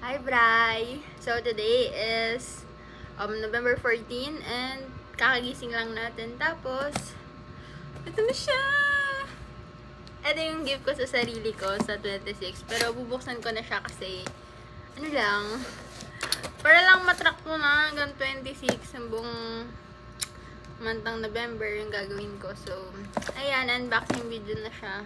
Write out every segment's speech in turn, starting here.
Hi, Bri! So, today is November 14 and kakagising lang natin. Tapos, ito na siya! Ito yung gift ko sa sarili ko sa 26. Pero bubuksan ko na siya kasi, ano lang, para lang matrack mo na hanggang 26 ang buong mantang November yung gagawin ko. So, ayan, unboxing video na siya.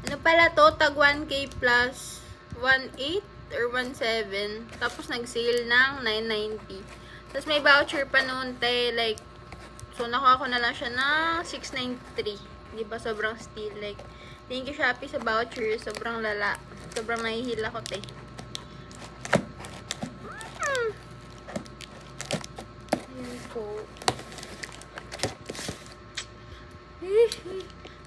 Ano pala to? Tag 1K plus 1.8 or 1.7. Tapos nag-sale ng 9.90. Tapos may voucher pa noon, te. Like, so nakuha ko na lang siya ng 6.93. Di ba? Sobrang steal. Like, thank you Shopee sa voucher. Sobrang lala. Sobrang nahihila ko, te. Ayan po.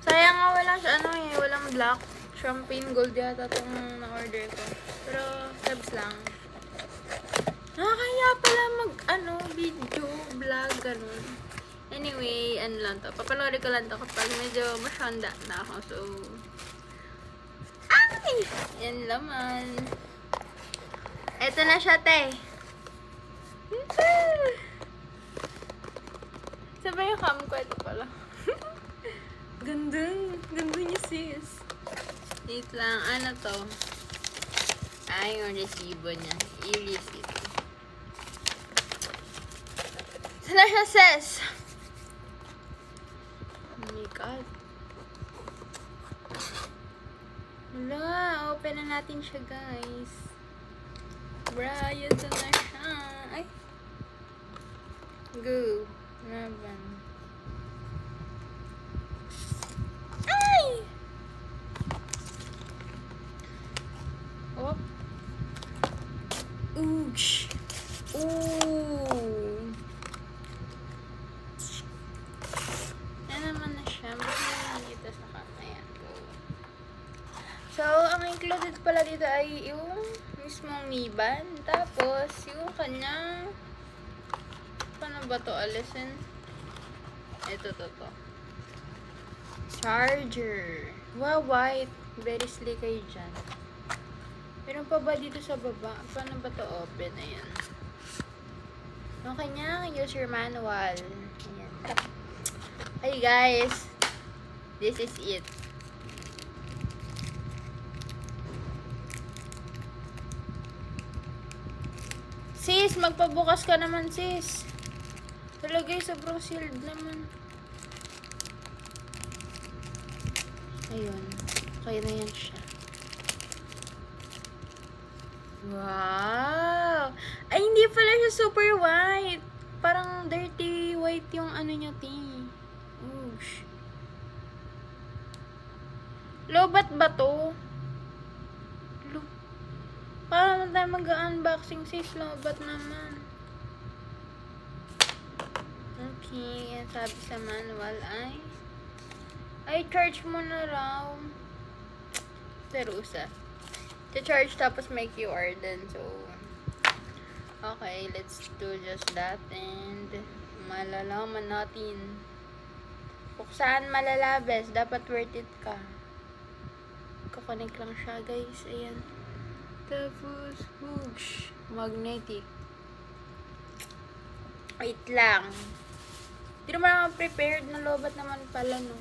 Sayang nga wala siya, walang black. Champagne gold yata itong na-order ko. Pero, tabs lang. Nakakaya pala video, vlog, ganun. Anyway, ano lang to. Papanoorin ko lang to kapag medyo masyanda na ako. So, ay! Yan laman. Eto na siya, te. Sabay yung cam ko. Ito pala. Ganda niya, sis. Wait lang, ano to? Ay, yung resibo niya. I-receipt. Sana siya, sis? Oh my God. Wala, open na natin siya, guys. Brian, ito na siya. Ay. Go. Laban. Oh. Oosh. Ooh. Yan naman na siya. Basta dito sa kanayan ko. So, ang included pala dito ay yung mismong niban. Tapos, yung kanyang paano ba to alisin? Ito, to. Charger. Wow, white. Very sleek kayo dyan. Meron pa ba dito sa baba? Paano ba to open? Ayan. Yung kanyang user manual. Ayan. Hey guys. This is it. Sis, magpabukas ka naman, sis. Talagay, sobrang sealed naman. Ayun. Okay na yan siya. Wow! Ay, hindi pala siya super white. Parang dirty white yung ano niya, ting. Oosh. Lobat ba to? Paano tayo mag-unboxing, sis? Lobat naman. Okay, yan sabi sa manual ay charge mo na raw. Terusa. To-charge tapos may QR din. So, okay, let's do just that and malalaman natin kung saan malalabes. Dapat worth it ka. Kukonek lang siya, guys. Ayan. Tapos, whoosh, magnetic. Wait lang. Hindi naman ako prepared na lobat naman pala, no.